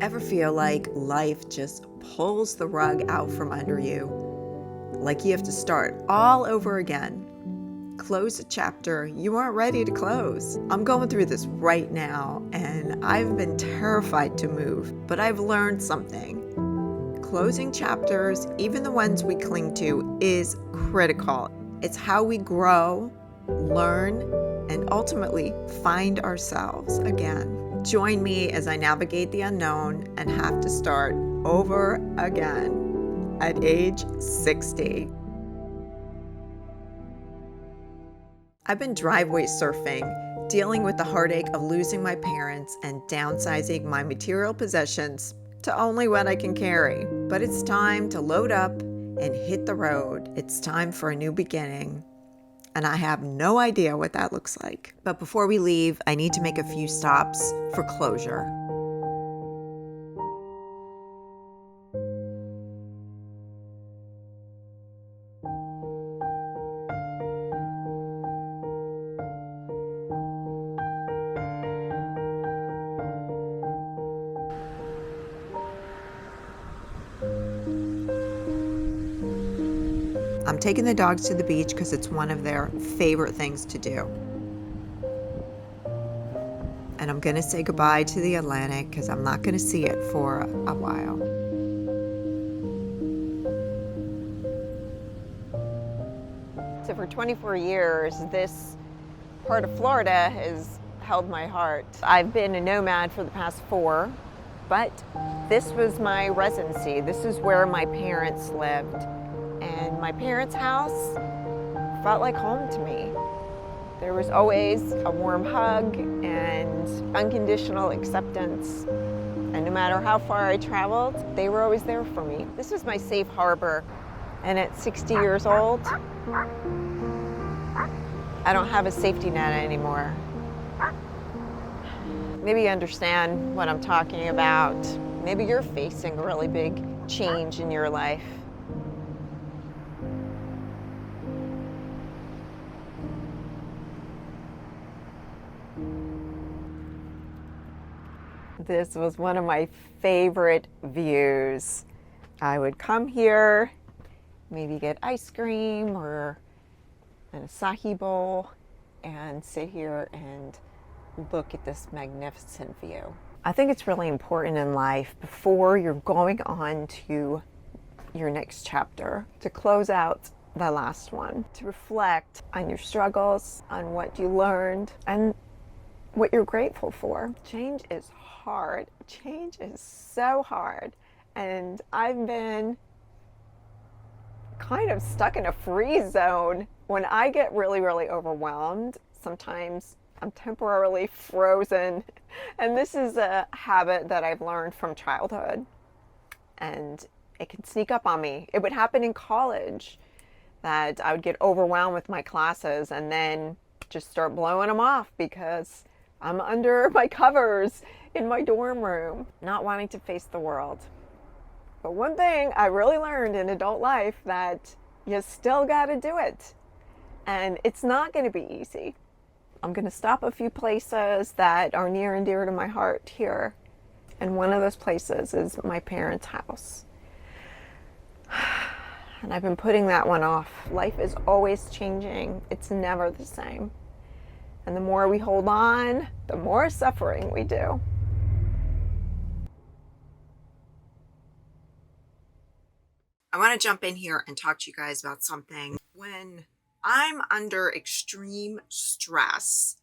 Ever feel like life just pulls the rug out from under you? Like you have to start all over again? Close a chapter you aren't ready to close. I'm going through this right now, and I've been terrified to move, but I've learned something. Closing chapters, even the ones we cling to, is critical. It's how we grow, learn, and ultimately find ourselves again. Join me as I navigate the unknown and have to start over again at age 60. I've been driveway surfing, dealing with the heartache of losing my parents and downsizing my material possessions to only what I can carry. But it's time to load up and hit the road. It's time for a new beginning. And I have no idea what that looks like. But before we leave, I need to make a few stops for closure. I'm taking the dogs to the beach because it's one of their favorite things to do. And I'm going to say goodbye to the Atlantic because I'm not going to see it for a while. So for 24 years, this part of Florida has held my heart. I've been a nomad for the past 4, but this was my residency. This is where my parents lived. And my parents' house felt like home to me. There was always a warm hug and unconditional acceptance. And no matter how far I traveled, they were always there for me. This was my safe harbor. And at 60 years old, I don't have a safety net anymore. Maybe you understand what I'm talking about. Maybe you're facing a really big change in your life. This was one of my favorite views. I would come here, maybe get ice cream or an acai bowl, and sit here and look at this magnificent view. I think it's really important in life, before you're going on to your next chapter, to close out the last one, to reflect on your struggles, on what you learned, and what you're grateful for. Change is hard. Change is so hard. And I've been kind of stuck in a freeze zone. When I get really, really overwhelmed, sometimes I'm temporarily frozen. And this is a habit that I've learned from childhood. And it can sneak up on me. It would happen in college, that I would get overwhelmed with my classes and then just start blowing them off because I'm under my covers in my dorm room, not wanting to face the world. But one thing I really learned in adult life, that you still got to do it. And it's not going to be easy. I'm going to stop a few places that are near and dear to my heart here. And one of those places is my parents' house. And I've been putting that one off. Life is always changing. It's never the same. And the more we hold on, the more suffering we do. I want to jump in here and talk to you guys about something. When I'm under extreme stress,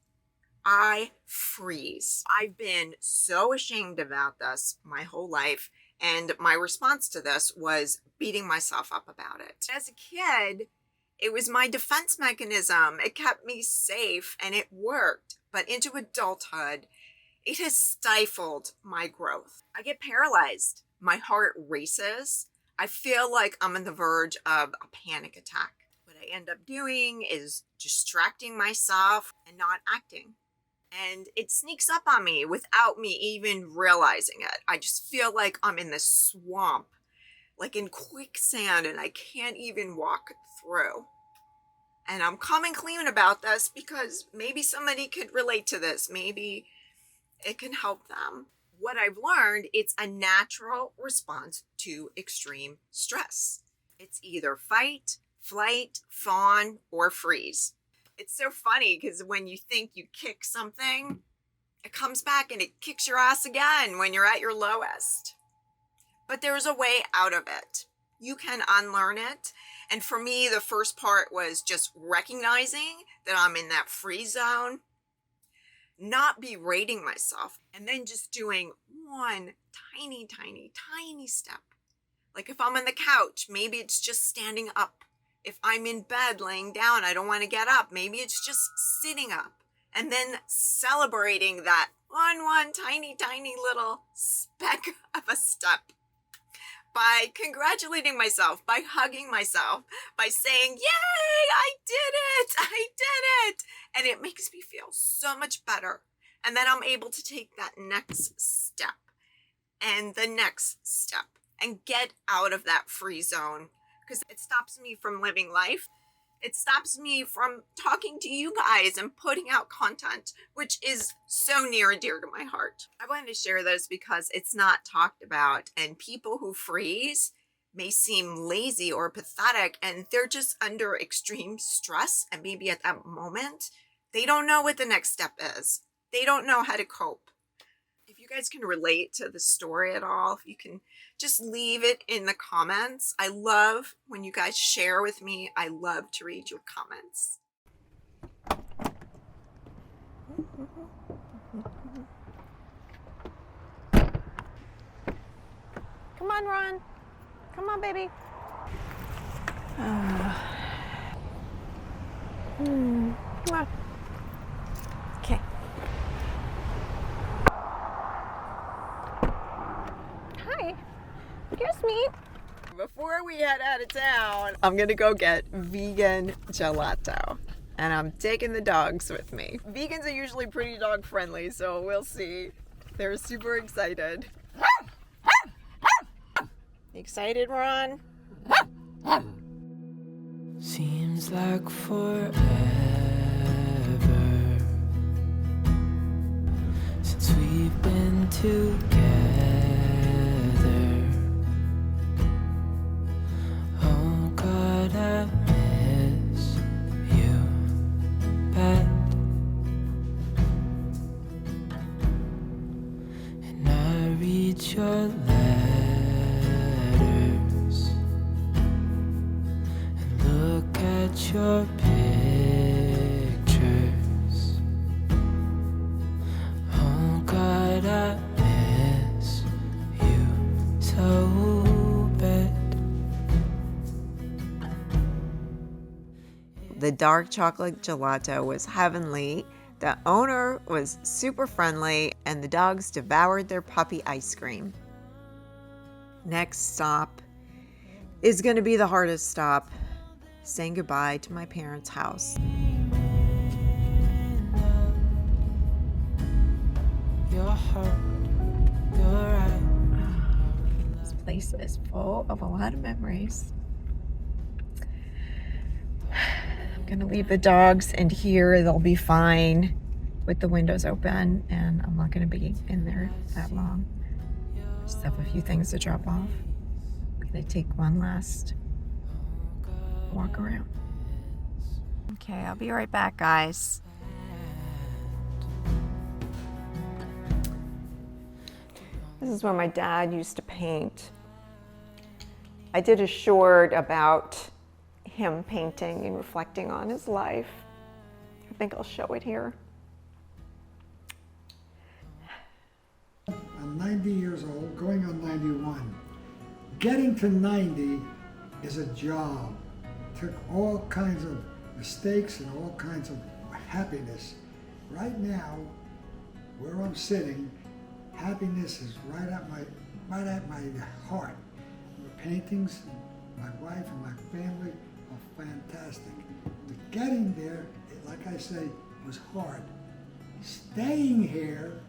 I freeze. I've been so ashamed about this my whole life, and my response to this was beating myself up about it. As a kid, it was my defense mechanism. It kept me safe and it worked. But into adulthood, it has stifled my growth. I get paralyzed. My heart races. I feel like I'm on the verge of a panic attack. What I end up doing is distracting myself and not acting. And it sneaks up on me without me even realizing it. I just feel like I'm in this swamp, like in quicksand, and I can't even walk through. And I'm coming clean about this because maybe somebody could relate to this. Maybe it can help them. What I've learned, it's a natural response to extreme stress. It's either fight, flight, fawn, or freeze. It's so funny because when you think you kick something, it comes back and it kicks your ass again when you're at your lowest. But there's a way out of it. You can unlearn it. And for me, the first part was just recognizing that I'm in that freeze zone, not berating myself, and then just doing one tiny, tiny, tiny step. Like if I'm on the couch, maybe it's just standing up. If I'm in bed laying down, I don't want to get up, maybe it's just sitting up. And then celebrating that one tiny, tiny little speck of a step by congratulating myself, by hugging myself, by saying, yay, I did it. And it makes me feel so much better. And then I'm able to take that next step and the next step and get out of that free zone, because it stops me from living life. It stops me from talking to you guys and putting out content, which is so near and dear to my heart. I wanted to share this because it's not talked about, and people who freeze may seem lazy or pathetic, and they're just under extreme stress, and maybe at that moment, they don't know what the next step is. They don't know how to cope. If you guys can relate to the story at all, if you can just leave it in the comments. I love when you guys share with me. I love to read your comments. Come on, Ron. Come on, baby. Come on. Okay. Hi. Excuse me. Before we head out of town, I'm gonna go get vegan gelato. And I'm taking the dogs with me. Vegans are usually pretty dog friendly, so we'll see. They're super excited. Excited, Ron? Seems like forever since we've been together. Oh God, I miss you bad, and I read your letters and look at your pictures. Oh God, I miss you so bad. The dark chocolate gelato was heavenly. The owner was super friendly, and the dogs devoured their puppy ice cream. Next stop is going to be the hardest stop, saying goodbye to my parents' house. Your heart, your eyes. This place is full of a lot of memories. I'm going to leave the dogs in here. They'll be fine with the windows open, and I'm not going to be in there that long. Just have a few things to drop off. I'm going to take one last walk around. Okay, I'll be right back, guys. This is where my dad used to paint. I did a short about him painting and reflecting on his life. I think I'll show it here. I'm 90 years old, going on 91. Getting to 90 is a job. Took all kinds of mistakes and all kinds of happiness. Right now, where I'm sitting, happiness is right at my heart. The paintings, my wife and my family are fantastic. But getting there, like I say, was hard. Staying here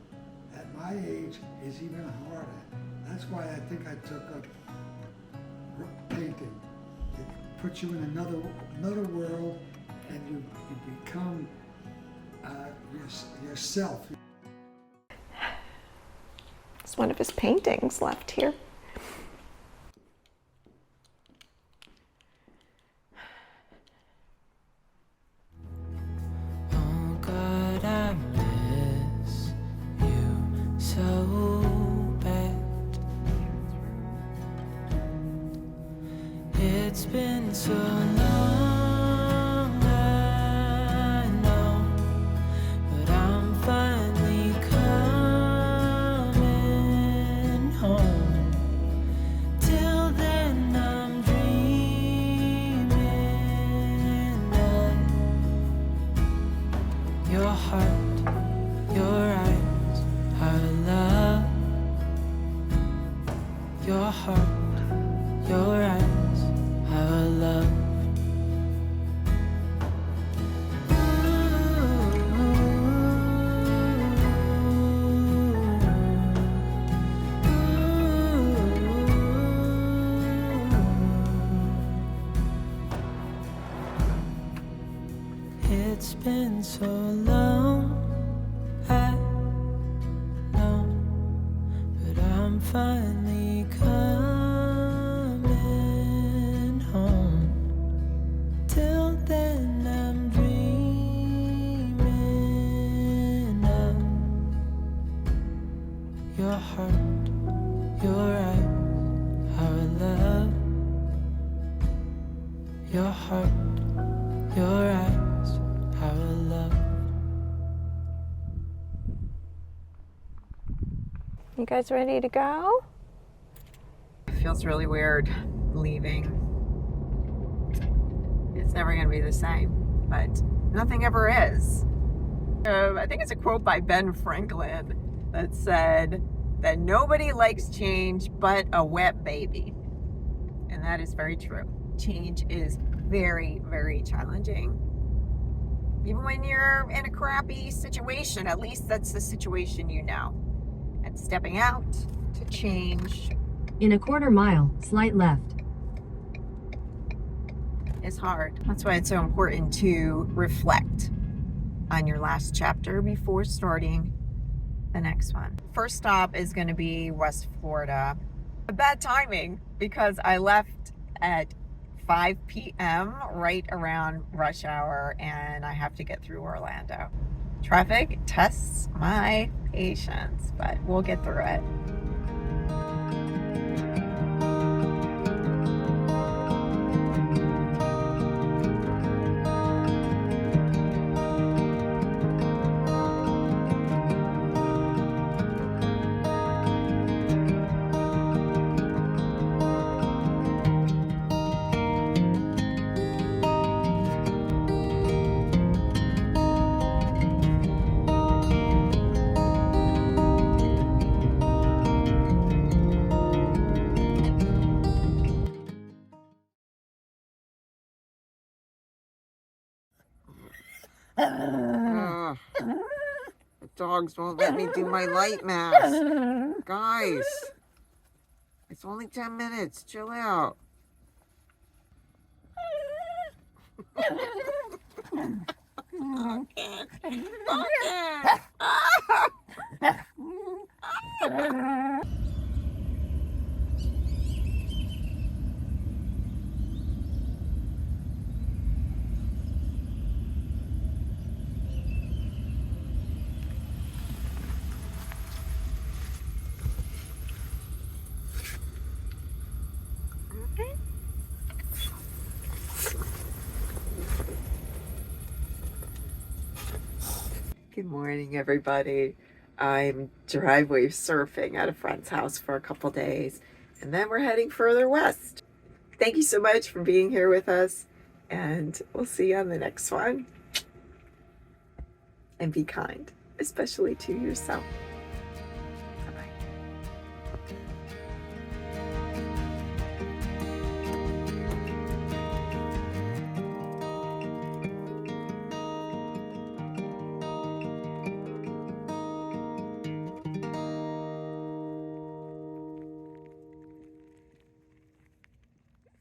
at my age is even harder. That's why I think I took up painting. It puts you in another world, and you become yourself. It's one of his paintings left here. Oh God, I miss you so bad. It's been so long, I know, but I'm finally coming home. Till then I'm dreaming of your heart, your eyes, our love. Your heart, your eyes, our love. It's been so long, I know, but I'm finally coming home. Till then I'm dreaming of your heart, your eyes, our love. Your heart, your eyes, our love. You guys ready to go? It feels really weird leaving. It's never going to be the same, but nothing ever is. I think it's a quote by Ben Franklin that said that nobody likes change but a wet baby. And that is very true. Change is very, very challenging. Even when you're in a crappy situation, at least that's the situation you know. And stepping out to change In a quarter mile, slight left. is hard. That's why it's so important to reflect on your last chapter before starting the next one. First stop is going to be West Florida. Bad timing because I left at 5 p.m. right around rush hour and I have to get through Orlando. Traffic tests my patience, but we'll get through it. The dogs won't let me do my light mask. Guys, it's only 10 minutes. Chill out. Good morning, everybody. I'm driveway surfing at a friend's house for a couple days, and then we're heading further west. Thank you so much for being here with us, and we'll see you on the next one. And be kind, especially to yourself.